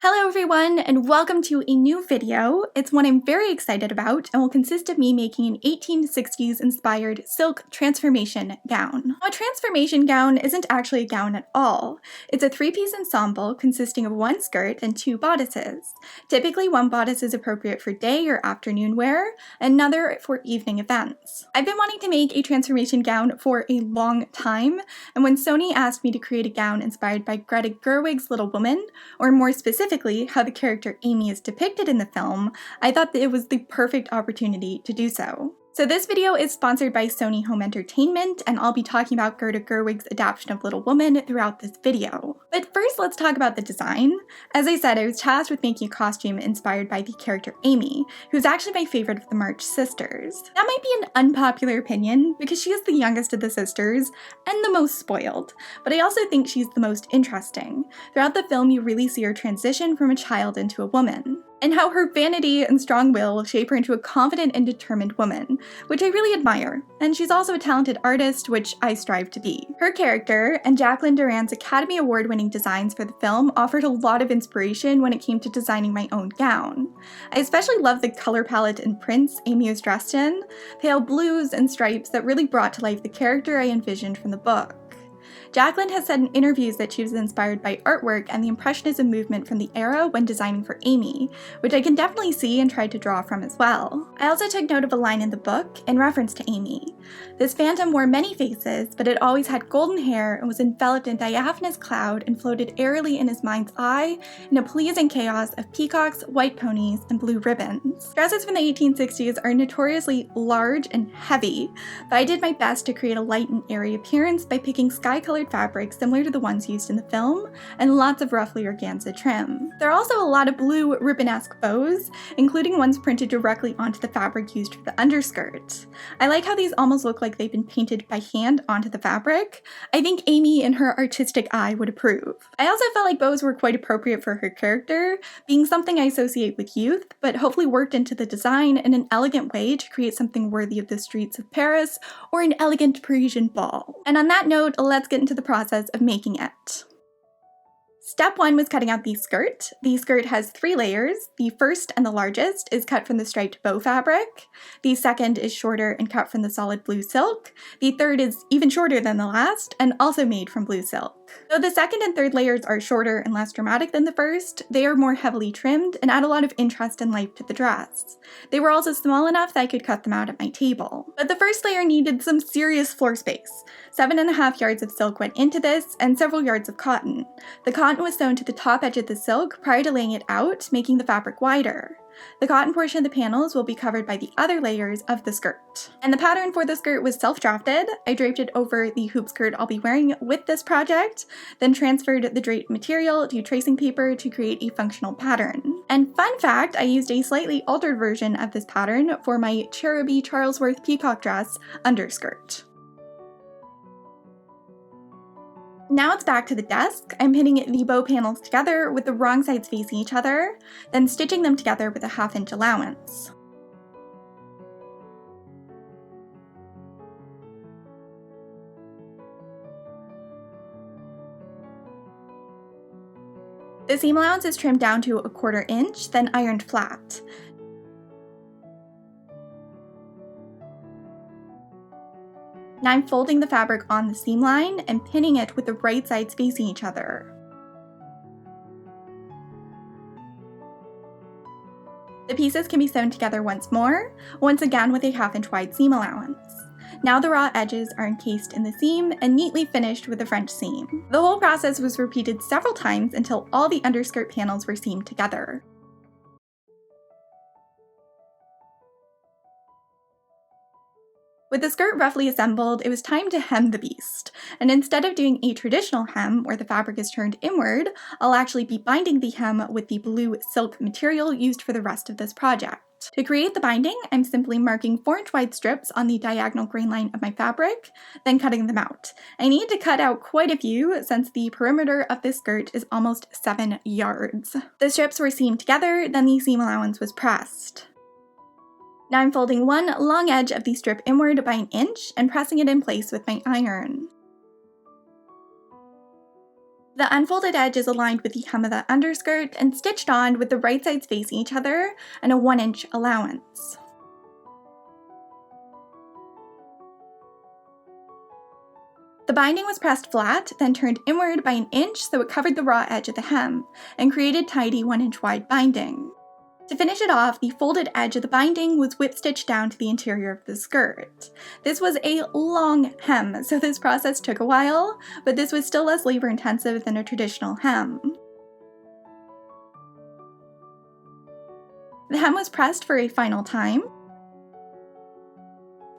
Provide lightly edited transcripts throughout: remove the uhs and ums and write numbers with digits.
Hello everyone, and welcome to a new video. It's one I'm very excited about and will consist of me making an 1860s inspired silk transformation gown. A transformation gown isn't actually a gown at all. It's a three-piece ensemble consisting of one skirt and two bodices. Typically, one bodice is appropriate for day or afternoon wear, another for evening events. I've been wanting to make a transformation gown for a long time, and when Sony asked me to create a gown inspired by Greta Gerwig's Little Woman, or more specifically, how the character Amy is depicted in the film, I thought that it was the perfect opportunity to do so. So this video is sponsored by Sony Home Entertainment, and I'll be talking about Greta Gerwig's adaptation of Little Woman throughout this video. But first, let's talk about the design. As I said, I was tasked with making a costume inspired by the character Amy, who's actually my favorite of the March sisters. That might be an unpopular opinion, because she is the youngest of the sisters, and the most spoiled, but I also think she's the most interesting. Throughout the film, you really see her transition from a child into a woman, and how her vanity and strong will shape her into a confident and determined woman, which I really admire, and she's also a talented artist, which I strive to be. Her character, and Jacqueline Durran's Academy Award-winning designs for the film, offered a lot of inspiration when it came to designing my own gown. I especially love the color palette and prints Amy was dressed in, pale blues and stripes that really brought to life the character I envisioned from the book. Jacqueline has said in interviews that she was inspired by artwork and the Impressionism movement from the era when designing for Amy, which I can definitely see and tried to draw from as well. I also took note of a line in the book in reference to Amy. This phantom wore many faces, but it always had golden hair and was enveloped in diaphanous cloud and floated airily in his mind's eye in a pleasing chaos of peacocks, white ponies, and blue ribbons. Dresses from the 1860s are notoriously large and heavy, but I did my best to create a light and airy appearance by picking sky-colored fabrics similar to the ones used in the film, and lots of ruffly organza trim. There are also a lot of blue ribbon-esque bows, including ones printed directly onto the fabric used for the underskirt. I like how these almost look like they've been painted by hand onto the fabric. I think Amy in her artistic eye would approve. I also felt like bows were quite appropriate for her character, being something I associate with youth, but hopefully worked into the design in an elegant way to create something worthy of the streets of Paris or an elegant Parisian ball. And on that note, let's get into the process of making it. Step 1 was cutting out the skirt. The skirt has 3 layers. The first and the largest is cut from the striped bow fabric. The second is shorter and cut from the solid blue silk. The third is even shorter than the last and also made from blue silk. Though the second and third layers are shorter and less dramatic than the first, they are more heavily trimmed and add a lot of interest and life to the dress. They were also small enough that I could cut them out at my table. But the first layer needed some serious floor space. 7.5 yards of silk went into this, and several yards of cotton. The cotton was sewn to the top edge of the silk prior to laying it out, making the fabric wider. The cotton portion of the panels will be covered by the other layers of the skirt. And the pattern for the skirt was self-drafted. I draped it over the hoop skirt I'll be wearing with this project, then transferred the draped material to tracing paper to create a functional pattern. And fun fact, I used a slightly altered version of this pattern for my Cheruby Charlesworth peacock dress underskirt. Now it's back to the desk. I'm pinning the bow panels together with the wrong sides facing each other, then stitching them together with a 1/2 inch allowance. The seam allowance is trimmed down to 1/4 inch, then ironed flat. Now I'm folding the fabric on the seam line and pinning it with the right sides facing each other. The pieces can be sewn together once more, once again with a 1/2 inch wide seam allowance. Now the raw edges are encased in the seam and neatly finished with a French seam. The whole process was repeated several times until all the underskirt panels were seamed together. With the skirt roughly assembled, it was time to hem the beast. And instead of doing a traditional hem where the fabric is turned inward, I'll actually be binding the hem with the blue silk material used for the rest of this project. To create the binding, I'm simply marking 4-inch wide strips on the diagonal grain line of my fabric, then cutting them out. I need to cut out quite a few since the perimeter of this skirt is almost 7 yards. The strips were seamed together, then the seam allowance was pressed. Now I'm folding one long edge of the strip inward by 1 inch and pressing it in place with my iron. The unfolded edge is aligned with the hem of the underskirt and stitched on with the right sides facing each other and a 1-inch allowance. The binding was pressed flat, then turned inward by 1 inch so it covered the raw edge of the hem and created tidy 1-inch wide binding. To finish it off, the folded edge of the binding was whip stitched down to the interior of the skirt. This was a long hem, so this process took a while, but this was still less labor intensive than a traditional hem. The hem was pressed for a final time.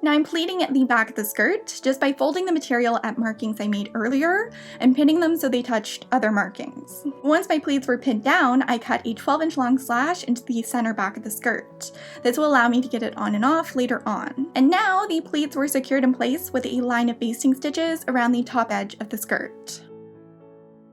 Now I'm pleating at the back of the skirt just by folding the material at markings I made earlier and pinning them so they touched other markings. Once my pleats were pinned down, I cut a 12-inch long slash into the center back of the skirt. This will allow me to get it on and off later on. And now the pleats were secured in place with a line of basting stitches around the top edge of the skirt.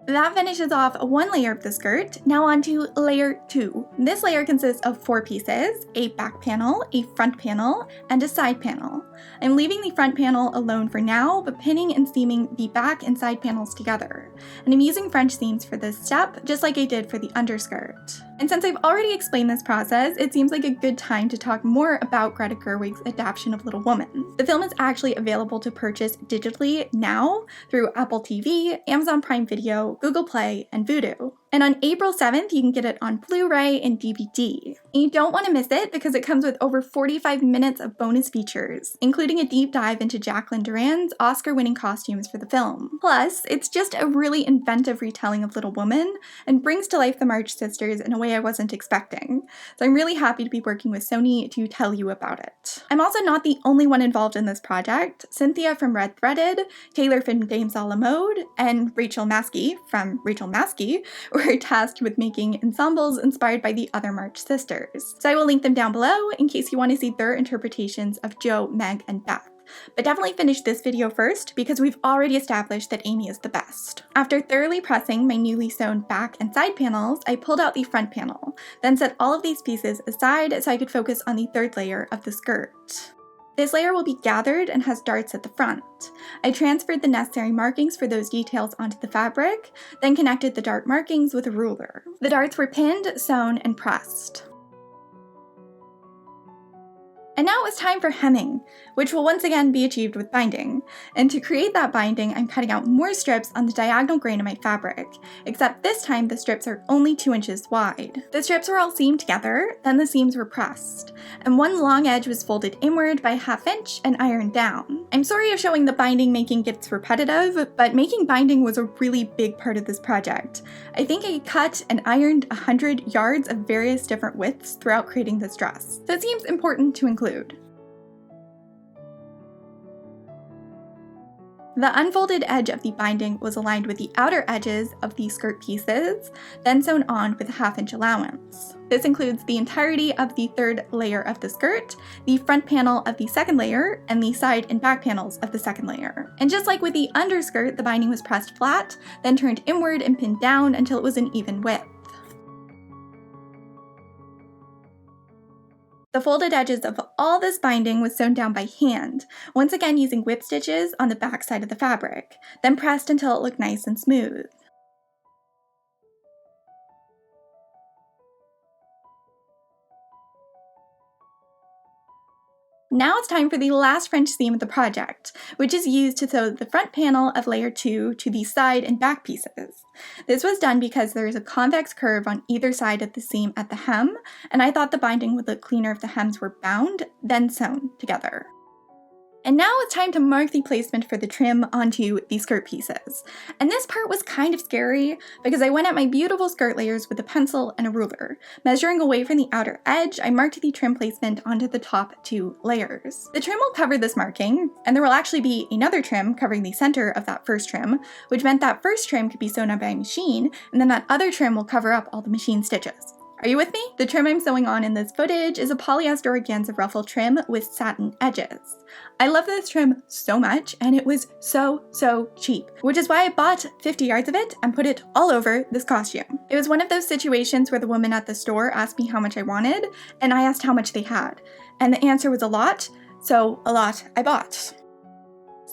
That finishes off 1 layer of the skirt. Now on to layer 2. This layer consists of 4 pieces, a back panel, a front panel, and a side panel. I'm leaving the front panel alone for now, but pinning and seaming the back and side panels together. And I'm using French seams for this step, just like I did for the underskirt. And since I've already explained this process, it seems like a good time to talk more about Greta Gerwig's adaptation of Little Woman. The film is actually available to purchase digitally now through Apple TV, Amazon Prime Video, Google Play, and Vudu. And on April 7th, you can get it on Blu-ray and DVD. And you don't want to miss it because it comes with over 45 minutes of bonus features, including a deep dive into Jacqueline Duran's Oscar-winning costumes for the film. Plus, it's just a really inventive retelling of Little Woman and brings to life the March sisters in a way I wasn't expecting. So I'm really happy to be working with Sony to tell you about it. I'm also not the only one involved in this project. Cynthia from Red Threaded, Taylor from Dames a la Mode, and Rachel Maskey from Rachel Maskey were tasked with making ensembles inspired by the other March sisters. So I will link them down below in case you want to see their interpretations of Jo, Meg, and Beth. But definitely finish this video first because we've already established that Amy is the best. After thoroughly pressing my newly sewn back and side panels, I pulled out the front panel, then set all of these pieces aside so I could focus on the 3rd layer of the skirt. This layer will be gathered and has darts at the front. I transferred the necessary markings for those details onto the fabric, then connected the dart markings with a ruler. The darts were pinned, sewn, and pressed. And now it's time for hemming, which will once again be achieved with binding. And to create that binding, I'm cutting out more strips on the diagonal grain of my fabric, except this time the strips are only 2 inches wide. The strips were all seamed together, then the seams were pressed, and one long edge was folded inward by 1/2 inch and ironed down. I'm sorry if showing the binding making gets repetitive, but making binding was a really big part of this project. I think I cut and ironed 100 yards of various different widths throughout creating this dress, so it seems important to include. The unfolded edge of the binding was aligned with the outer edges of the skirt pieces, then sewn on with a 1/2 inch allowance. This includes the entirety of the 3rd layer of the skirt, the front panel of the 2nd layer, and the side and back panels of the 2nd layer. And just like with the underskirt, the binding was pressed flat, then turned inward and pinned down until it was an even width. The folded edges of all this binding was sewn down by hand, once again using whip stitches on the back side of the fabric, then pressed until it looked nice and smooth. Now it's time for the last French seam of the project, which is used to sew the front panel of layer 2 to the side and back pieces. This was done because there is a convex curve on either side of the seam at the hem, and I thought the binding would look cleaner if the hems were bound, then sewn together. And now it's time to mark the placement for the trim onto the skirt pieces. And this part was kind of scary because I went at my beautiful skirt layers with a pencil and a ruler. Measuring away from the outer edge, I marked the trim placement onto the top 2 layers. The trim will cover this marking, and there will actually be another trim covering the center of that first trim, which meant that first trim could be sewn on by machine, and then that other trim will cover up all the machine stitches. Are you with me? The trim I'm sewing on in this footage is a polyester organza ruffle trim with satin edges. I love this trim so much, and it was so cheap, which is why I bought 50 yards of it and put it all over this costume. It was one of those situations where the woman at the store asked me how much I wanted, and I asked how much they had, and the answer was a lot, so a lot I bought.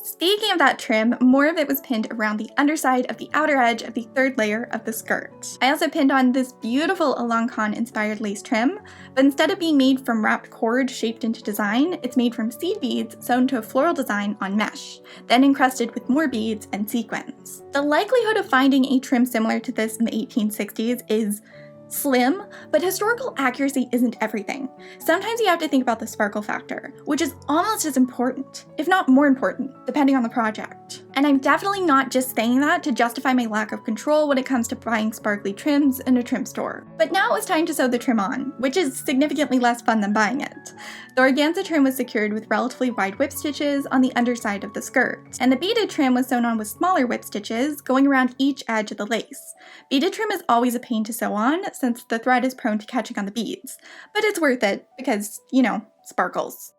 Speaking of that trim, more of it was pinned around the underside of the outer edge of the third layer of the skirt. I also pinned on this beautiful Alancon inspired lace trim, but instead of being made from wrapped cord shaped into design, it's made from seed beads sewn to a floral design on mesh, then encrusted with more beads and sequins. The likelihood of finding a trim similar to this in the 1860s is slim, but historical accuracy isn't everything. Sometimes you have to think about the sparkle factor, which is almost as important, if not more important, depending on the project. And I'm definitely not just saying that to justify my lack of control when it comes to buying sparkly trims in a trim store. But now it's time to sew the trim on, which is significantly less fun than buying it. The organza trim was secured with relatively wide whip stitches on the underside of the skirt, and the beaded trim was sewn on with smaller whip stitches going around each edge of the lace. Beaded trim is always a pain to sew on, since the thread is prone to catching on the beads, but it's worth it because, you know, sparkles.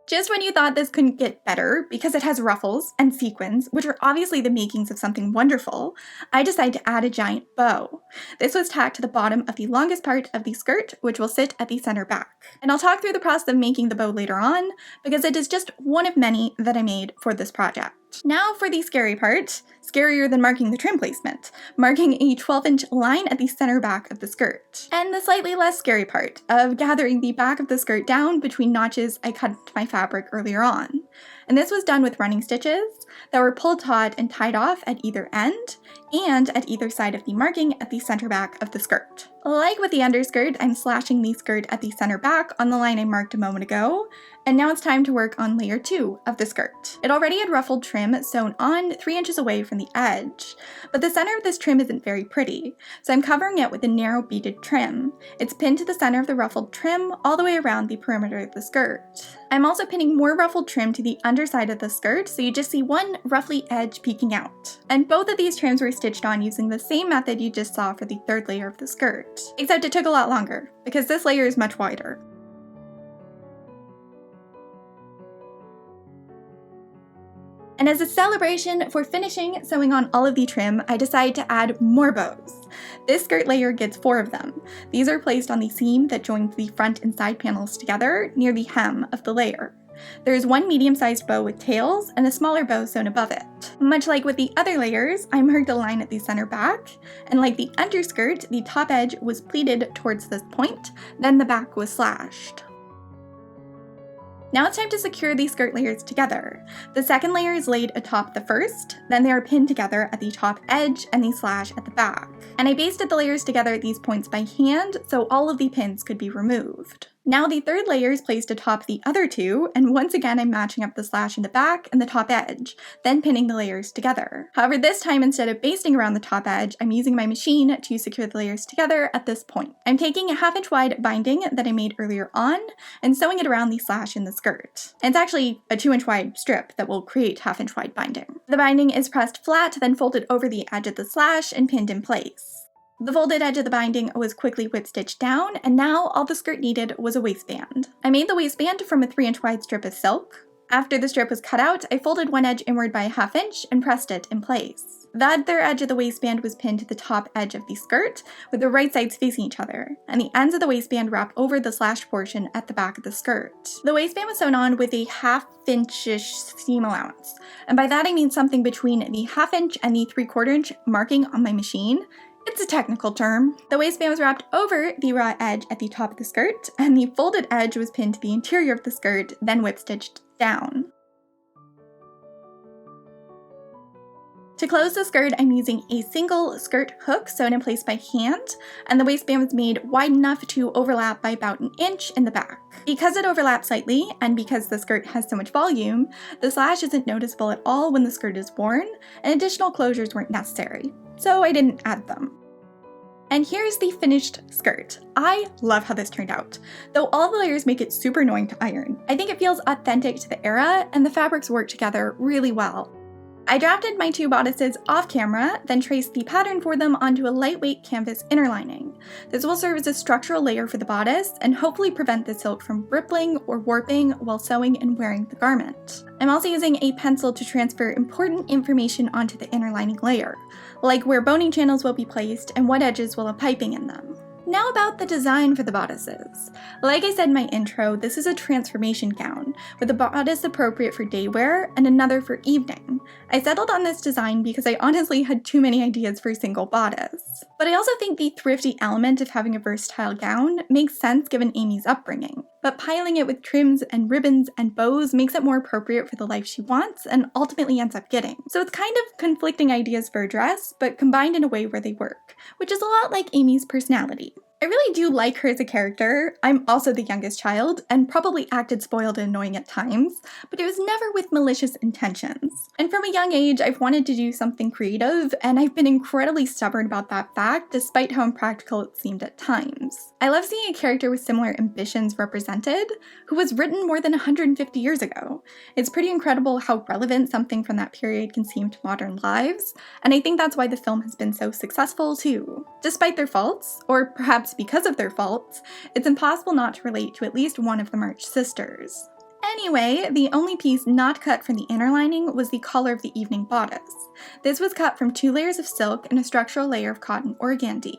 Just when you thought this couldn't get better, because it has ruffles and sequins, which are obviously the makings of something wonderful, I decided to add a giant bow. This was tacked to the bottom of the longest part of the skirt, which will sit at the center back. And I'll talk through the process of making the bow later on, because it is just one of many that I made for this project. Now for the scary part, scarier than marking the trim placement, marking a 12-inch line at the center back of the skirt. And the slightly less scary part of gathering the back of the skirt down between notches I cut into my fabric earlier on. And this was done with running stitches that were pulled taut and tied off at either end and at either side of the marking at the center back of the skirt. Like with the underskirt, I'm slashing the skirt at the center back on the line I marked a moment ago, and now it's time to work on layer 2 of the skirt. It already had ruffled trim sewn on 3 inches away from the edge, but the center of this trim isn't very pretty, so I'm covering it with a narrow beaded trim. It's pinned to the center of the ruffled trim all the way around the perimeter of the skirt. I'm also pinning more ruffled trim to the underside of the skirt, so you just see one ruffly edge peeking out. And both of these trims were stitched on using the same method you just saw for the third layer of the skirt, except it took a lot longer, because this layer is much wider. And as a celebration for finishing sewing on all of the trim, I decided to add more bows. This skirt layer gets 4 of them. These are placed on the seam that joins the front and side panels together near the hem of the layer. There is one medium-sized bow with tails and a smaller bow sewn above it. Much like with the other layers, I marked a line at the center back, and like the underskirt, the top edge was pleated towards this point, then the back was slashed. Now it's time to secure these skirt layers together. The second layer is laid atop the first, then they are pinned together at the top edge and the slash at the back. And I basted the layers together at these points by hand so all of the pins could be removed. Now the third layer is placed atop the other 2, and once again I'm matching up the slash in the back and the top edge, then pinning the layers together. However, this time instead of basting around the top edge, I'm using my machine to secure the layers together at this point. I'm taking a 1/2-inch wide binding that I made earlier on and sewing it around the slash in the skirt. It's actually a 2-inch wide strip that will create 1/2-inch wide binding. The binding is pressed flat, then folded over the edge of the slash and pinned in place. The folded edge of the binding was quickly whip stitched down, and now all the skirt needed was a waistband. I made the waistband from a 3-inch wide strip of silk. After the strip was cut out, I folded one edge inward by a 1/2 inch and pressed it in place. The other edge of the waistband was pinned to the top edge of the skirt, with the right sides facing each other, and the ends of the waistband wrap over the slashed portion at the back of the skirt. The waistband was sewn on with a 1/2 inch-ish seam allowance, and by that I mean something between the 1/2 inch and the 3/4 inch marking on my machine. It's a technical term. The waistband was wrapped over the raw edge at the top of the skirt, and the folded edge was pinned to the interior of the skirt, then whip stitched down. To close the skirt, I'm using a single skirt hook sewn in place by hand, and the waistband was made wide enough to overlap by about 1 inch in the back. Because it overlaps slightly, and because the skirt has so much volume, the slash isn't noticeable at all when the skirt is worn, and additional closures weren't necessary, so I didn't add them. And here's the finished skirt. I love how this turned out, though all the layers make it super annoying to iron. I think it feels authentic to the era, and the fabrics work together really well. I drafted my 2 bodices off camera, then traced the pattern for them onto a lightweight canvas inner lining. This will serve as a structural layer for the bodice and hopefully prevent the silk from rippling or warping while sewing and wearing the garment. I'm also using a pencil to transfer important information onto the inner lining layer, like where boning channels will be placed and what edges will have piping in them. Now about the design for the bodices. Like I said in my intro, this is a transformation gown, with a bodice appropriate for day wear and another for evening. I settled on this design because I honestly had too many ideas for a single bodice. But I also think the thrifty element of having a versatile gown makes sense given Amy's upbringing. But piling it with trims and ribbons and bows makes it more appropriate for the life she wants and ultimately ends up getting. So it's kind of conflicting ideas for a dress, but combined in a way where they work, which is a lot like Amy's personality. I really do like her as a character. I'm also the youngest child, and probably acted spoiled and annoying at times, but it was never with malicious intentions. And from a young age, I've wanted to do something creative, and I've been incredibly stubborn about that fact, despite how impractical it seemed at times. I love seeing a character with similar ambitions represented, who was written more than 150 years ago. It's pretty incredible how relevant something from that period can seem to modern lives, and I think that's why the film has been so successful too. Despite their faults, or perhaps because of their faults, it's impossible not to relate to at least one of the March sisters. Anyway, the only piece not cut from the inner lining was the collar of the evening bodice. This was cut from 2 layers of silk and a structural layer of cotton organdy.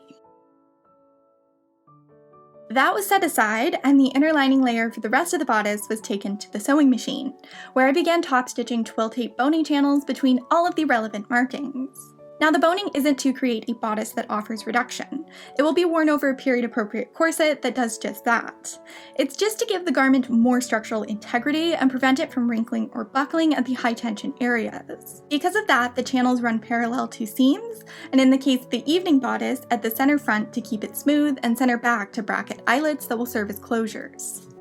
That was set aside, and the inner lining layer for the rest of the bodice was taken to the sewing machine, where I began top stitching twill tape boning channels between all of the relevant markings. Now, the boning isn't to create a bodice that offers reduction. It will be worn over a period-appropriate corset that does just that. It's just to give the garment more structural integrity and prevent it from wrinkling or buckling at the high-tension areas. Because of that, the channels run parallel to seams, and in the case of the evening bodice, at the center front to keep it smooth and center back to bracket eyelets that will serve as closures.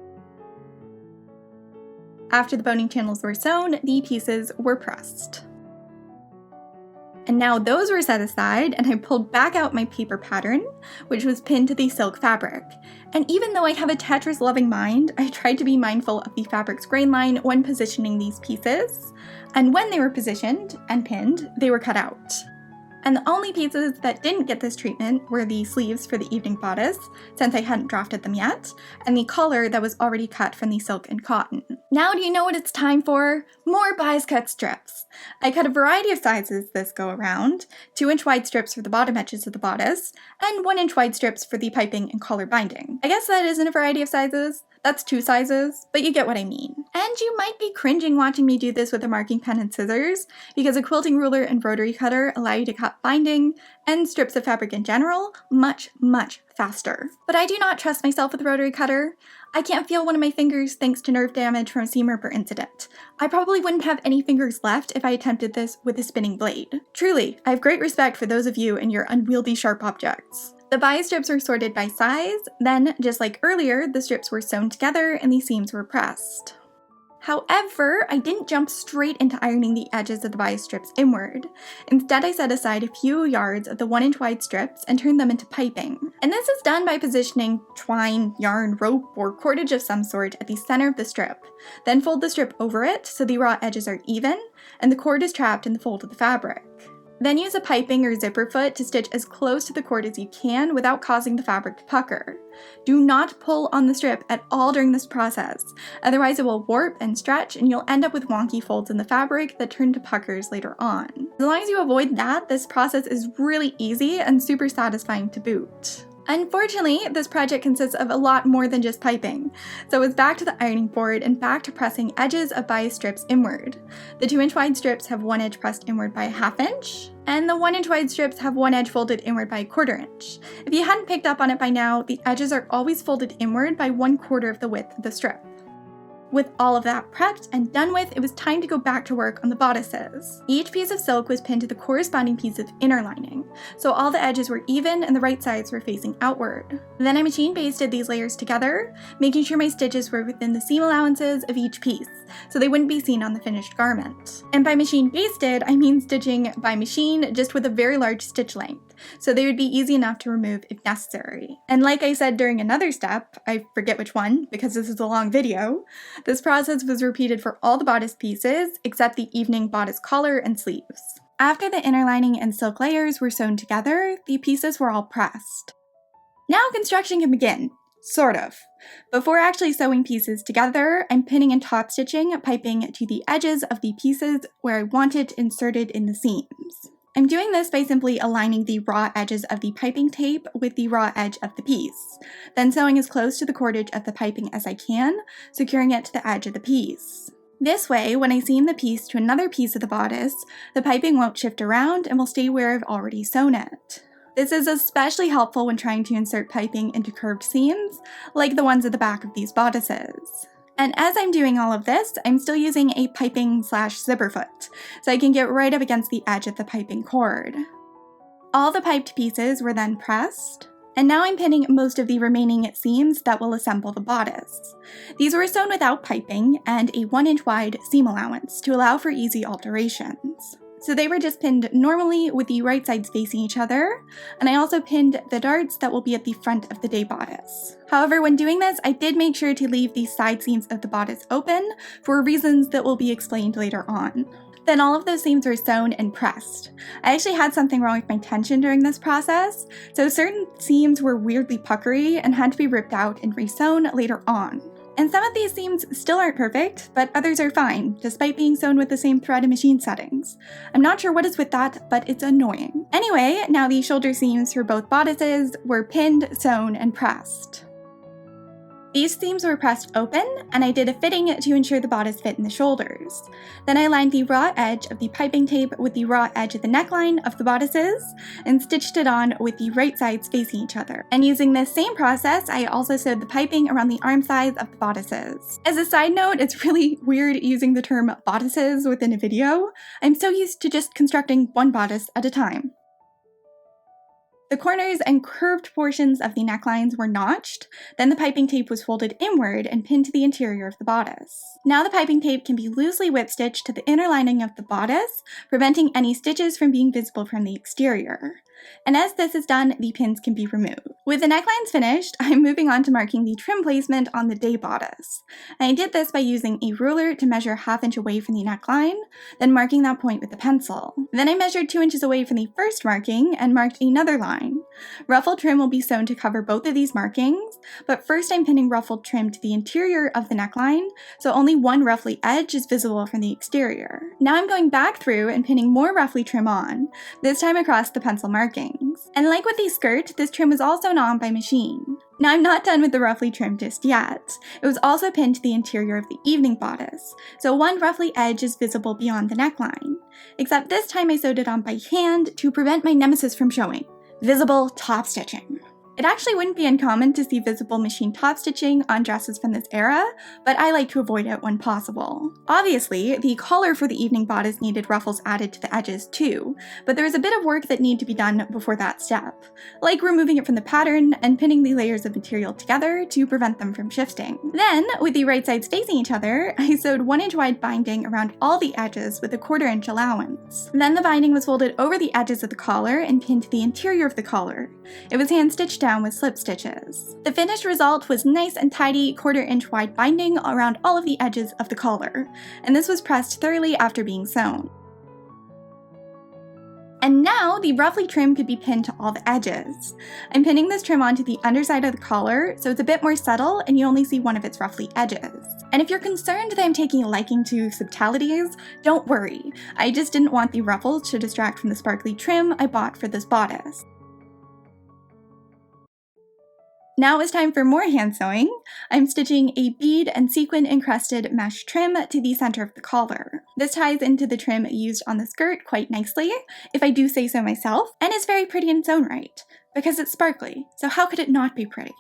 After the boning channels were sewn, the pieces were pressed. And now those were set aside, and I pulled back out my paper pattern, which was pinned to the silk fabric. And even though I have a Tetris-loving mind, I tried to be mindful of the fabric's grain line when positioning these pieces. And when they were positioned and pinned, they were cut out. And the only pieces that didn't get this treatment were the sleeves for the evening bodice, since I hadn't drafted them yet, and the collar that was already cut from the silk and cotton. Now do you know what it's time for? More bias cut strips! I cut a variety of sizes this go around, 2-inch wide strips for the bottom edges of the bodice, and 1-inch wide strips for the piping and collar binding. I guess that isn't a variety of sizes. That's 2 sizes, but you get what I mean. And you might be cringing watching me do this with a marking pen and scissors, because a quilting ruler and rotary cutter allow you to cut binding and strips of fabric in general much, much faster. But I do not trust myself with a rotary cutter. I can't feel one of my fingers thanks to nerve damage from a seam ripper incident. I probably wouldn't have any fingers left if I attempted this with a spinning blade. Truly, I have great respect for those of you and your unwieldy sharp objects. The bias strips were sorted by size, then, just like earlier, the strips were sewn together and the seams were pressed. However, I didn't jump straight into ironing the edges of the bias strips inward. Instead, I set aside a few yards of the 1-inch wide strips and turned them into piping. And this is done by positioning twine, yarn, rope, or cordage of some sort at the center of the strip. Then fold the strip over it so the raw edges are even, and the cord is trapped in the fold of the fabric. Then use a piping or zipper foot to stitch as close to the cord as you can without causing the fabric to pucker. Do not pull on the strip at all during this process, otherwise it will warp and stretch and you'll end up with wonky folds in the fabric that turn to puckers later on. As long as you avoid that, this process is really easy and super satisfying to boot. Unfortunately, this project consists of a lot more than just piping, so it's back to the ironing board and back to pressing edges of bias strips inward. The 2-inch wide strips have one edge pressed inward by a 1/2 inch, and the 1-inch wide strips have one edge folded inward by a 1/4 inch. If you hadn't picked up on it by now, the edges are always folded inward by 1/4 of the width of the strip. With all of that prepped and done with, it was time to go back to work on the bodices. Each piece of silk was pinned to the corresponding piece of inner lining, so all the edges were even and the right sides were facing outward. Then I machine basted these layers together, making sure my stitches were within the seam allowances of each piece, so they wouldn't be seen on the finished garment. And by machine basted, I mean stitching by machine just with a very large stitch length, so they would be easy enough to remove if necessary. And like I said during another step, I forget which one because this is a long video, this process was repeated for all the bodice pieces except the evening bodice collar and sleeves. After the inner lining and silk layers were sewn together, the pieces were all pressed. Now construction can begin. Sort of. Before actually sewing pieces together, I'm pinning and top stitching piping to the edges of the pieces where I want it inserted in the seams. I'm doing this by simply aligning the raw edges of the piping tape with the raw edge of the piece, then sewing as close to the cordage of the piping as I can, securing it to the edge of the piece. This way, when I seam the piece to another piece of the bodice, the piping won't shift around and will stay where I've already sewn it. This is especially helpful when trying to insert piping into curved seams, like the ones at the back of these bodices. And as I'm doing all of this, I'm still using a piping/zipper foot, so I can get right up against the edge of the piping cord. All the piped pieces were then pressed, and now I'm pinning most of the remaining seams that will assemble the bodice. These were sewn without piping and a 1-inch wide seam allowance to allow for easy alterations. So they were just pinned normally with the right sides facing each other, and I also pinned the darts that will be at the front of the day bodice. However, when doing this, I did make sure to leave the side seams of the bodice open for reasons that will be explained later on. Then all of those seams were sewn and pressed. I actually had something wrong with my tension during this process, so certain seams were weirdly puckery and had to be ripped out and re-sewn later on. And some of these seams still aren't perfect, but others are fine, despite being sewn with the same thread and machine settings. I'm not sure what is with that, but it's annoying. Anyway, now the shoulder seams for both bodices were pinned, sewn, and pressed. These seams were pressed open, and I did a fitting to ensure the bodice fit in the shoulders. Then I lined the raw edge of the piping tape with the raw edge of the neckline of the bodices, and stitched it on with the right sides facing each other. And using this same process, I also sewed the piping around the arm sides of the bodices. As a side note, it's really weird using the term bodices within a video. I'm so used to just constructing one bodice at a time. The corners and curved portions of the necklines were notched, then the piping tape was folded inward and pinned to the interior of the bodice. Now the piping tape can be loosely whip stitched to the inner lining of the bodice, preventing any stitches from being visible from the exterior. And as this is done, the pins can be removed. With the necklines finished, I'm moving on to marking the trim placement on the day bodice. And I did this by using a ruler to measure 1/2 inch away from the neckline, then marking that point with a pencil. Then I measured 2 inches away from the first marking and marked another line. Ruffled trim will be sewn to cover both of these markings, but first I'm pinning ruffled trim to the interior of the neckline, so only one ruffly edge is visible from the exterior. Now I'm going back through and pinning more ruffly trim on, this time across the pencil markings. And like with the skirt, this trim was also sewn on by machine. Now I'm not done with the ruffly trim just yet. It was also pinned to the interior of the evening bodice, so one ruffly edge is visible beyond the neckline. Except this time I sewed it on by hand to prevent my nemesis from showing: visible top stitching. It actually wouldn't be uncommon to see visible machine top stitching on dresses from this era, but I like to avoid it when possible. Obviously, the collar for the evening bodice needed ruffles added to the edges too, but there was a bit of work that needed to be done before that step, like removing it from the pattern and pinning the layers of material together to prevent them from shifting. Then, with the right sides facing each other, I sewed 1-inch wide binding around all the edges with a 1/4 inch allowance. Then the binding was folded over the edges of the collar and pinned to the interior of the collar. It was hand stitched down with slip stitches. The finished result was nice and tidy 1/4 inch wide binding around all of the edges of the collar, and this was pressed thoroughly after being sewn. And now the ruffly trim could be pinned to all the edges. I'm pinning this trim onto the underside of the collar, so it's a bit more subtle and you only see one of its ruffly edges. And if you're concerned that I'm taking a liking to subtleties, don't worry. I just didn't want the ruffles to distract from the sparkly trim I bought for this bodice. Now it's time for more hand sewing. I'm stitching a bead and sequin encrusted mesh trim to the center of the collar. This ties into the trim used on the skirt quite nicely, if I do say so myself, and it's very pretty in its own right, because it's sparkly, so how could it not be pretty?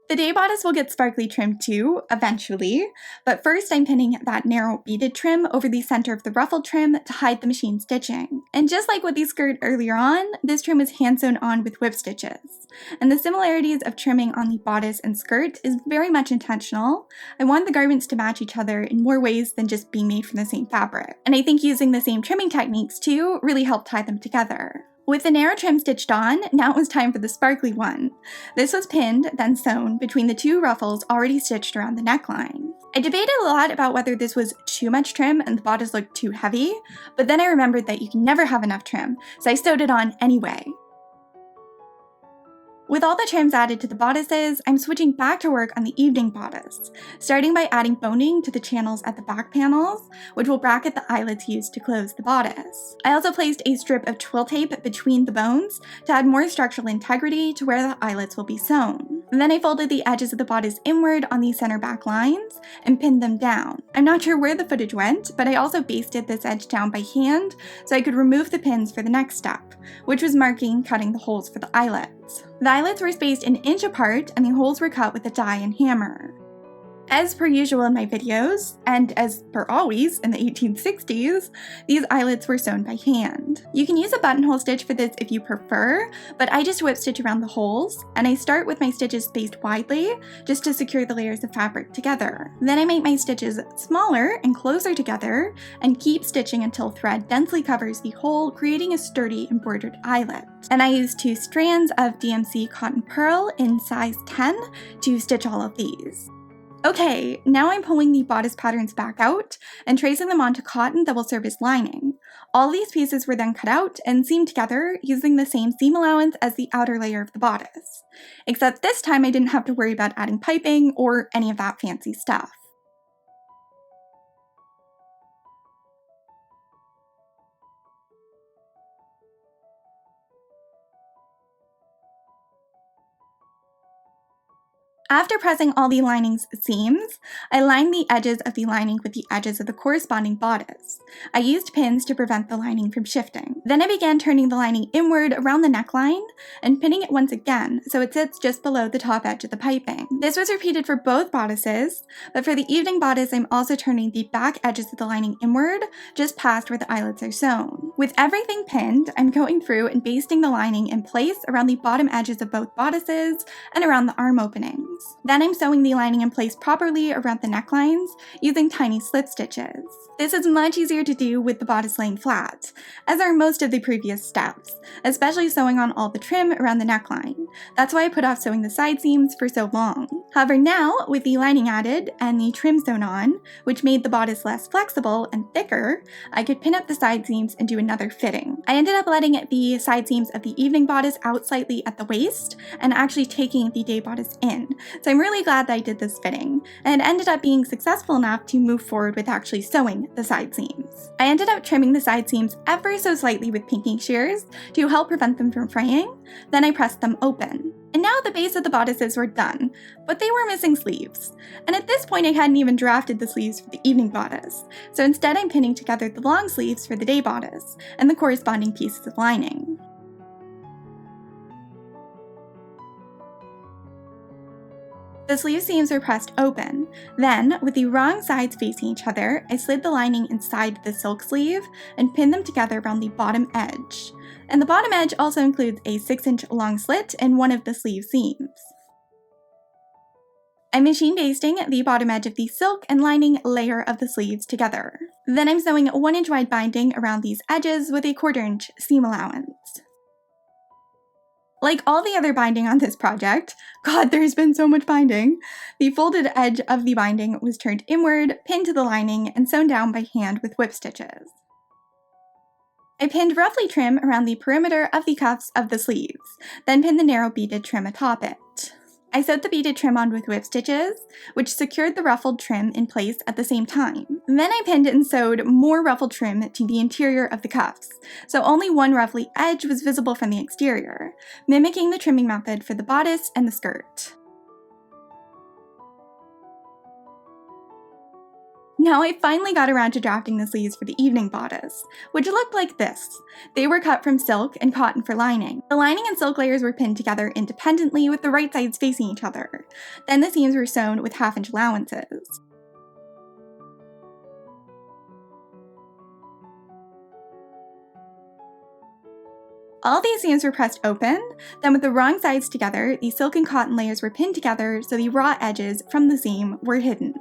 The day bodice will get sparkly trim too, eventually, but first I'm pinning that narrow beaded trim over the center of the ruffled trim to hide the machine stitching. And just like with the skirt earlier on, this trim is hand sewn on with whip stitches. And the similarities of trimming on the bodice and skirt is very much intentional. I want the garments to match each other in more ways than just being made from the same fabric. And I think using the same trimming techniques too really helped tie them together. With the narrow trim stitched on, now it was time for the sparkly one. This was pinned, then sewn, between the two ruffles already stitched around the neckline. I debated a lot about whether this was too much trim and the bodice looked too heavy, but then I remembered that you can never have enough trim, so I sewed it on anyway. With all the trims added to the bodices, I'm switching back to work on the evening bodice, starting by adding boning to the channels at the back panels, which will bracket the eyelets used to close the bodice. I also placed a strip of twill tape between the bones to add more structural integrity to where the eyelets will be sewn. And then I folded the edges of the bodice inward on the center back lines and pinned them down. I'm not sure where the footage went, but I also basted this edge down by hand so I could remove the pins for the next step, which was marking and cutting the holes for the eyelets. The eyelets were spaced an inch apart and the holes were cut with a die and hammer. As per usual in my videos, and as per always in the 1860s, these eyelets were sewn by hand. You can use a buttonhole stitch for this if you prefer, but I just whip stitch around the holes, and I start with my stitches spaced widely, just to secure the layers of fabric together. Then I make my stitches smaller and closer together, and keep stitching until thread densely covers the hole, creating a sturdy embroidered eyelet. And I use 2 strands of DMC cotton pearl in size 10 to stitch all of these. Okay, now I'm pulling the bodice patterns back out and tracing them onto cotton that will serve as lining. All these pieces were then cut out and seamed together using the same seam allowance as the outer layer of the bodice. Except this time I didn't have to worry about adding piping or any of that fancy stuff. After pressing all the lining's seams, I lined the edges of the lining with the edges of the corresponding bodice. I used pins to prevent the lining from shifting. Then I began turning the lining inward around the neckline and pinning it once again so it sits just below the top edge of the piping. This was repeated for both bodices, but for the evening bodice I'm also turning the back edges of the lining inward, just past where the eyelets are sewn. With everything pinned, I'm going through and basting the lining in place around the bottom edges of both bodices and around the arm openings. Then I'm sewing the lining in place properly around the necklines using tiny slip stitches. This is much easier to do with the bodice laying flat, as are most of the previous steps, especially sewing on all the trim around the neckline. That's why I put off sewing the side seams for so long. However, now, with the lining added and the trim sewn on, which made the bodice less flexible and thicker, I could pin up the side seams and do another fitting. I ended up letting the side seams of the evening bodice out slightly at the waist and actually taking the day bodice in. So I'm really glad that I did this fitting, and ended up being successful enough to move forward with actually sewing the side seams. I ended up trimming the side seams ever so slightly with pinking shears to help prevent them from fraying, then I pressed them open. And now the base of the bodices were done, but they were missing sleeves. And at this point I hadn't even drafted the sleeves for the evening bodice, so instead I'm pinning together the long sleeves for the day bodice, and the corresponding pieces of lining. The sleeve seams were pressed open. Then, with the wrong sides facing each other, I slid the lining inside the silk sleeve and pinned them together around the bottom edge. And the bottom edge also includes a 6-inch long slit in one of the sleeve seams. I'm machine basting the bottom edge of the silk and lining layer of the sleeves together. Then I'm sewing 1-inch wide binding around these edges with a 1/4-inch seam allowance. Like all the other binding on this project, God, there's been so much binding, the folded edge of the binding was turned inward, pinned to the lining, and sewn down by hand with whip stitches. I pinned ruffly trim around the perimeter of the cuffs of the sleeves, then pinned the narrow beaded trim atop it. I sewed the beaded trim on with whip stitches, which secured the ruffled trim in place at the same time. Then I pinned and sewed more ruffled trim to the interior of the cuffs, so only one ruffly edge was visible from the exterior, mimicking the trimming method for the bodice and the skirt. Now I finally got around to drafting the sleeves for the evening bodice, which looked like this. They were cut from silk and cotton for lining. The lining and silk layers were pinned together independently with the right sides facing each other. Then the seams were sewn with 1/2-inch allowances. All these seams were pressed open, then with the wrong sides together, the silk and cotton layers were pinned together so the raw edges from the seam were hidden.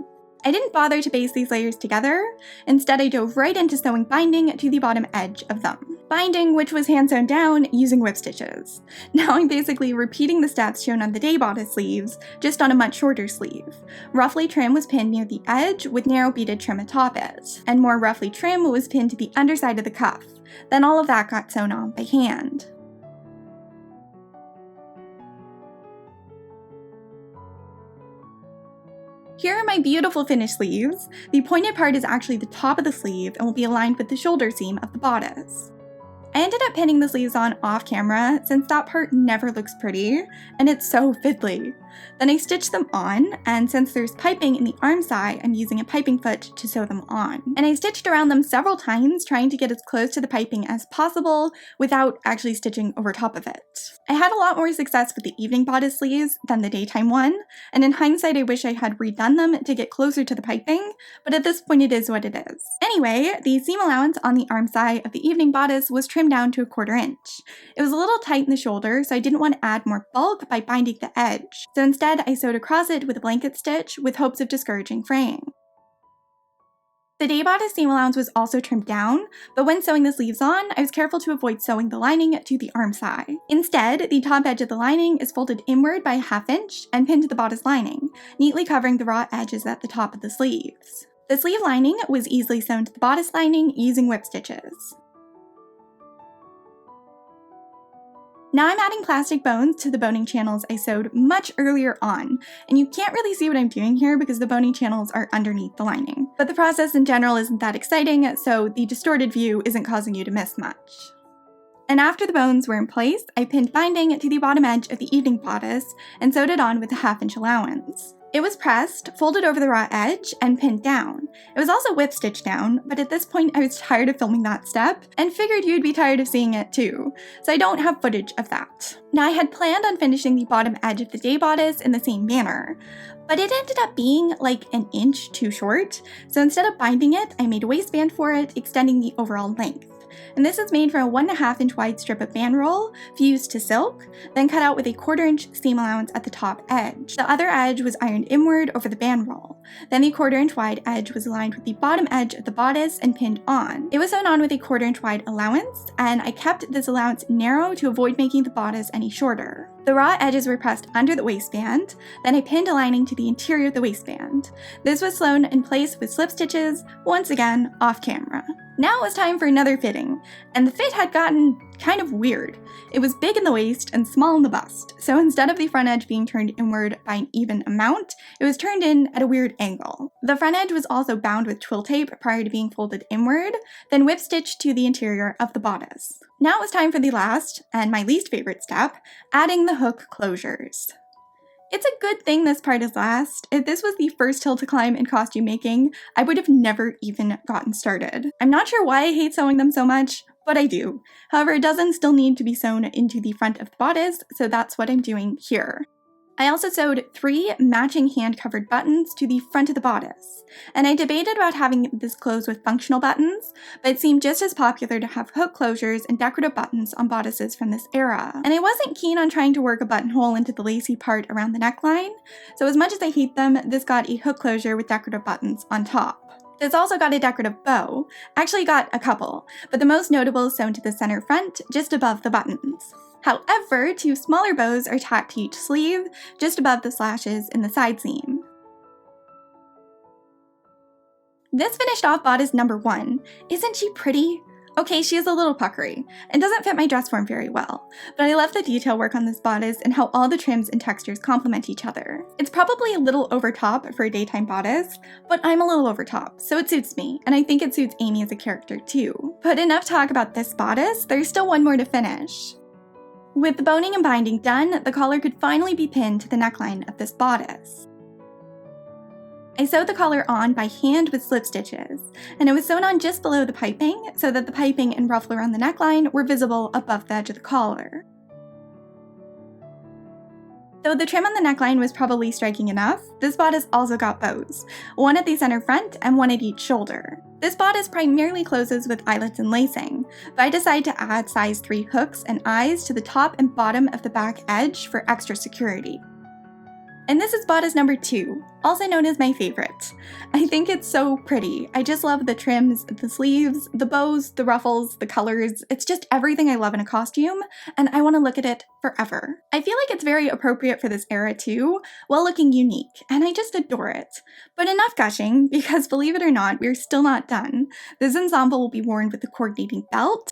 I didn't bother to baste these layers together, instead I dove right into sewing binding to the bottom edge of them. Binding which was hand sewn down using whip stitches. Now I'm basically repeating the steps shown on the day bodice sleeves, just on a much shorter sleeve. Ruffly trim was pinned near the edge with narrow beaded trim atop it, and more ruffly trim was pinned to the underside of the cuff. Then all of that got sewn on by hand. Here are my beautiful finished sleeves. The pointed part is actually the top of the sleeve and will be aligned with the shoulder seam of the bodice. I ended up pinning the sleeves on off camera since that part never looks pretty, and it's so fiddly. Then I stitched them on, and since there's piping in the arm side, I'm using a piping foot to sew them on. And I stitched around them several times, trying to get as close to the piping as possible without actually stitching over top of it. I had a lot more success with the evening bodice sleeves than the daytime one, and in hindsight I wish I had redone them to get closer to the piping, but at this point it is what it is. Anyway, the seam allowance on the arm side of the evening bodice was trimmed down to 1/4 inch. It was a little tight in the shoulder, so I didn't want to add more bulk by binding the edge, so instead I sewed across it with a blanket stitch with hopes of discouraging fraying. The day bodice seam allowance was also trimmed down, but when sewing the sleeves on, I was careful to avoid sewing the lining to the arm side. Instead, the top edge of the lining is folded inward by 1/2 inch and pinned to the bodice lining, neatly covering the raw edges at the top of the sleeves. The sleeve lining was easily sewn to the bodice lining using whip stitches. Now I'm adding plastic bones to the boning channels I sewed much earlier on, and you can't really see what I'm doing here because the boning channels are underneath the lining. But the process in general isn't that exciting, so the distorted view isn't causing you to miss much. And after the bones were in place, I pinned binding to the bottom edge of the evening bodice and sewed it on with a 1/2 inch allowance. It was pressed, folded over the raw edge, and pinned down. It was also whip stitched down, but at this point I was tired of filming that step, and figured you'd be tired of seeing it too, so I don't have footage of that. Now I had planned on finishing the bottom edge of the day bodice in the same manner, but it ended up being like 1 inch too short, so instead of binding it, I made a waistband for it, extending the overall length. And this is made from a 1.5 inch wide strip of band roll, fused to silk, then cut out with a 1/4 inch seam allowance at the top edge. The other edge was ironed inward over the band roll. Then the 1/4 inch wide edge was aligned with the bottom edge of the bodice and pinned on. It was sewn on with a 1/4 inch wide allowance, and I kept this allowance narrow to avoid making the bodice any shorter. The raw edges were pressed under the waistband, then I pinned a lining to the interior of the waistband. This was sewn in place with slip stitches, once again off camera. Now it was time for another fitting, and the fit had gotten kind of weird. It was big in the waist and small in the bust, so instead of the front edge being turned inward by an even amount, it was turned in at a weird angle. The front edge was also bound with twill tape prior to being folded inward, then whip stitched to the interior of the bodice. Now it was time for the last, and my least favorite step, adding the hook closures. It's a good thing this part is last. If this was the first hill to climb in costume making, I would have never even gotten started. I'm not sure why I hate sewing them so much, but I do. However, it doesn't still need to be sewn into the front of the bodice, so that's what I'm doing here. I also sewed 3 matching hand-covered buttons to the front of the bodice, and I debated about having this close with functional buttons, but it seemed just as popular to have hook closures and decorative buttons on bodices from this era. And I wasn't keen on trying to work a buttonhole into the lacy part around the neckline, so as much as I hate them, this got a hook closure with decorative buttons on top. This also got a decorative bow, actually got a couple, but the most notable is sewn to the center front, just above the buttons. However, 2 smaller bows are tacked to each sleeve, just above the slashes in the side seam. This finished off bodice number 1. Isn't she pretty? Okay, she is a little puckery, and doesn't fit my dress form very well, but I love the detail work on this bodice and how all the trims and textures complement each other. It's probably a little over top for a daytime bodice, but I'm a little over top, so it suits me, and I think it suits Amy as a character too. But enough talk about this bodice, there's still one more to finish. With the boning and binding done, the collar could finally be pinned to the neckline of this bodice. I sewed the collar on by hand with slip stitches, and it was sewn on just below the piping so that the piping and ruffle around the neckline were visible above the edge of the collar. Though the trim on the neckline was probably striking enough, this bodice also got bows, one at the center front and one at each shoulder. This bodice primarily closes with eyelets and lacing, but I decided to add size 3 hooks and eyes to the top and bottom of the back edge for extra security. And this is bodice number 2, also known as my favorite. I think it's so pretty. I just love the trims, the sleeves, the bows, the ruffles, the colors. It's just everything I love in a costume, and I want to look at it forever. I feel like it's very appropriate for this era too, while looking unique, and I just adore it. But enough gushing, because believe it or not, we're still not done. This ensemble will be worn with the coordinating belt,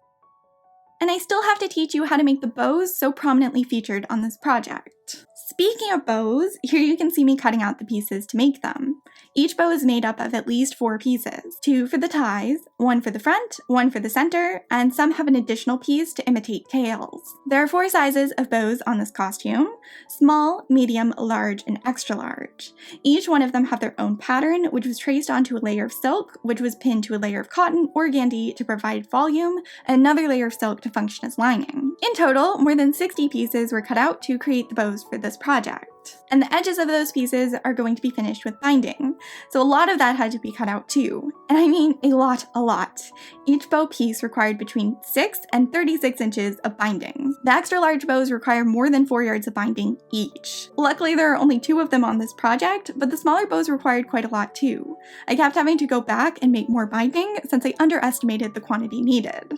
and I still have to teach you how to make the bows so prominently featured on this project. Speaking of bows, here you can see me cutting out the pieces to make them. Each bow is made up of at least 4 pieces, 2 for the ties, 1 for the front, 1 for the center, and some have an additional piece to imitate tails. There are 4 sizes of bows on this costume: small, medium, large, and extra large. Each one of them have their own pattern, which was traced onto a layer of silk, which was pinned to a layer of cotton or organdy to provide volume, and another layer of silk to function as lining. In total, more than 60 pieces were cut out to create the bows for this project. And the edges of those pieces are going to be finished with binding, so a lot of that had to be cut out too. And I mean a lot. Each bow piece required between 6 and 36 inches of binding. The extra large bows require more than 4 yards of binding each. Luckily, there are only 2 of them on this project, but the smaller bows required quite a lot too. I kept having to go back and make more binding since I underestimated the quantity needed.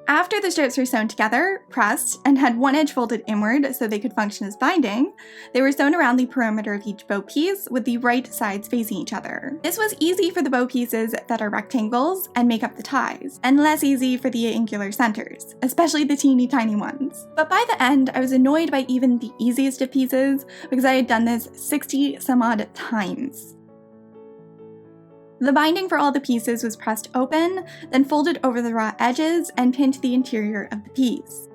After the strips were sewn together, pressed, and had one edge folded inward so they could function as binding, they were sewn around the perimeter of each bow piece with the right sides facing each other. This was easy for the bow pieces that are rectangles and make up the ties, and less easy for the angular centers, especially the teeny tiny ones. But by the end, I was annoyed by even the easiest of pieces because I had done this 60 some odd times. The binding for all the pieces was pressed open, then folded over the raw edges and pinned to the interior of the piece.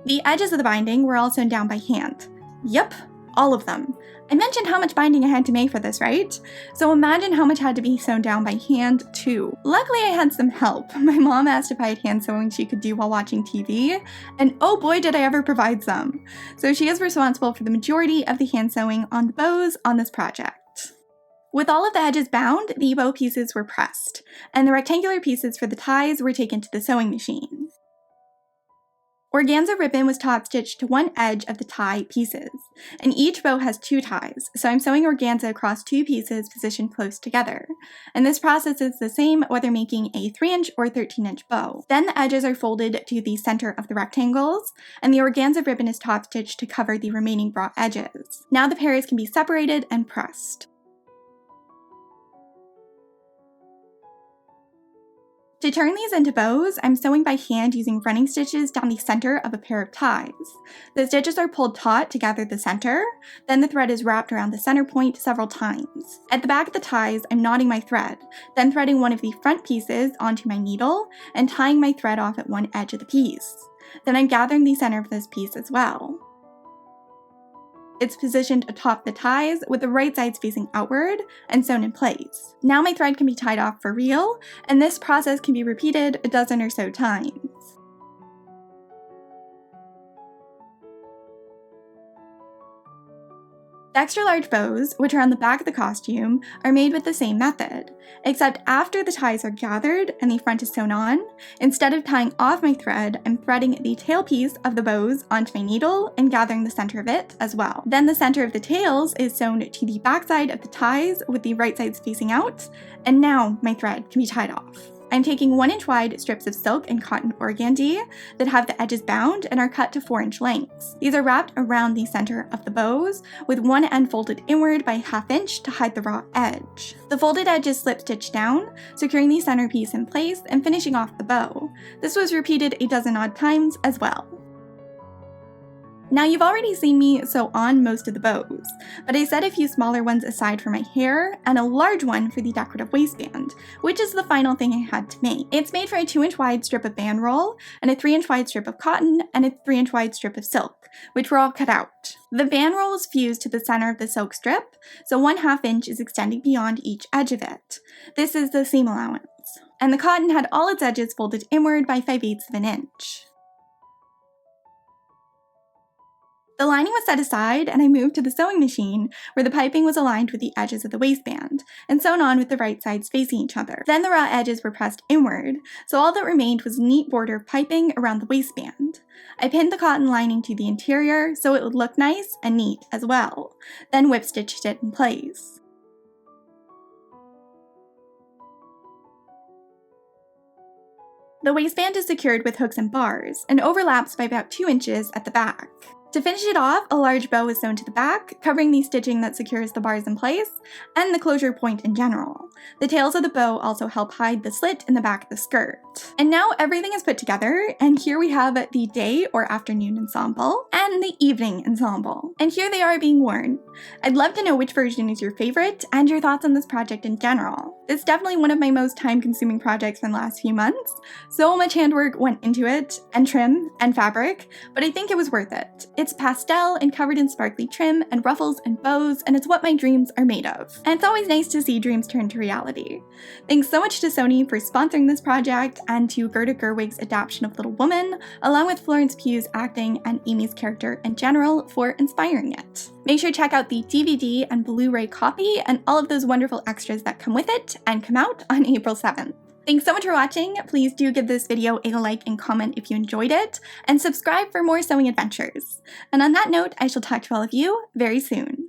The edges of the binding were all sewn down by hand. Yep, all of them. I mentioned how much binding I had to make for this, right? So imagine how much had to be sewn down by hand too. Luckily I had some help. My mom asked if I had hand sewing she could do while watching TV, and oh boy did I ever provide some. So she is responsible for the majority of the hand sewing on the bows on this project. With all of the edges bound, the bow pieces were pressed, and the rectangular pieces for the ties were taken to the sewing machine. Organza ribbon was top stitched to one edge of the tie pieces, and each bow has 2 ties, so I'm sewing organza across 2 pieces positioned close together. And this process is the same whether making a 3-inch or 13-inch bow. Then the edges are folded to the center of the rectangles, and the organza ribbon is top stitched to cover the remaining raw edges. Now the pairs can be separated and pressed. To turn these into bows, I'm sewing by hand using running stitches down the center of a pair of ties. The stitches are pulled taut to gather the center, then the thread is wrapped around the center point several times. At the back of the ties, I'm knotting my thread, then threading one of the front pieces onto my needle and tying my thread off at one edge of the piece. Then I'm gathering the center of this piece as well. It's positioned atop the ties with the right sides facing outward and sewn in place. Now my thread can be tied off for real, and this process can be repeated a dozen or so times. The extra large bows, which are on the back of the costume, are made with the same method, except after the ties are gathered and the front is sewn on, instead of tying off my thread, I'm threading the tail piece of the bows onto my needle and gathering the center of it as well. Then the center of the tails is sewn to the back side of the ties with the right sides facing out, and now my thread can be tied off. I'm taking 1-inch wide strips of silk and cotton organdy that have the edges bound and are cut to 4-inch lengths. These are wrapped around the center of the bows, with one end folded inward by 1/2 inch to hide the raw edge. The folded edge is slip stitched down, securing the center piece in place and finishing off the bow. This was repeated a dozen odd times as well. Now you've already seen me sew on most of the bows, but I set a few smaller ones aside for my hair and a large one for the decorative waistband, which is the final thing I had to make. It's made from a 2-inch wide strip of band roll and a 3-inch wide strip of cotton and a 3-inch wide strip of silk, which were all cut out. The band roll is fused to the center of the silk strip, so 1/2 inch is extending beyond each edge of it. This is the seam allowance. And the cotton had all its edges folded inward by 5/8 of an inch. The lining was set aside, and I moved to the sewing machine, where the piping was aligned with the edges of the waistband, and sewn on with the right sides facing each other. Then the raw edges were pressed inward, so all that remained was a neat border of piping around the waistband. I pinned the cotton lining to the interior so it would look nice and neat as well, then whip stitched it in place. The waistband is secured with hooks and bars, and overlaps by about 2 inches at the back. To finish it off, a large bow is sewn to the back, covering the stitching that secures the bars in place, and the closure point in general. The tails of the bow also help hide the slit in the back of the skirt. And now everything is put together, and here we have the day or afternoon ensemble, and the evening ensemble. And here they are being worn. I'd love to know which version is your favorite, and your thoughts on this project in general. It's definitely one of my most time-consuming projects in the last few months. So much handwork went into it, and trim, and fabric, but I think it was worth it. It's pastel and covered in sparkly trim and ruffles and bows, and it's what my dreams are made of. And it's always nice to see dreams turn to reality. Thanks so much to Sony for sponsoring this project, and to Gerda Gerwig's adaptation of Little Woman, along with Florence Pugh's acting and Amy's character in general for inspiring it. Make sure to check out the DVD and Blu-ray copy and all of those wonderful extras that come with it and come out on April 7th. Thanks so much for watching. Please do give this video a like and comment if you enjoyed it, and subscribe for more sewing adventures. And on that note, I shall talk to all of you very soon.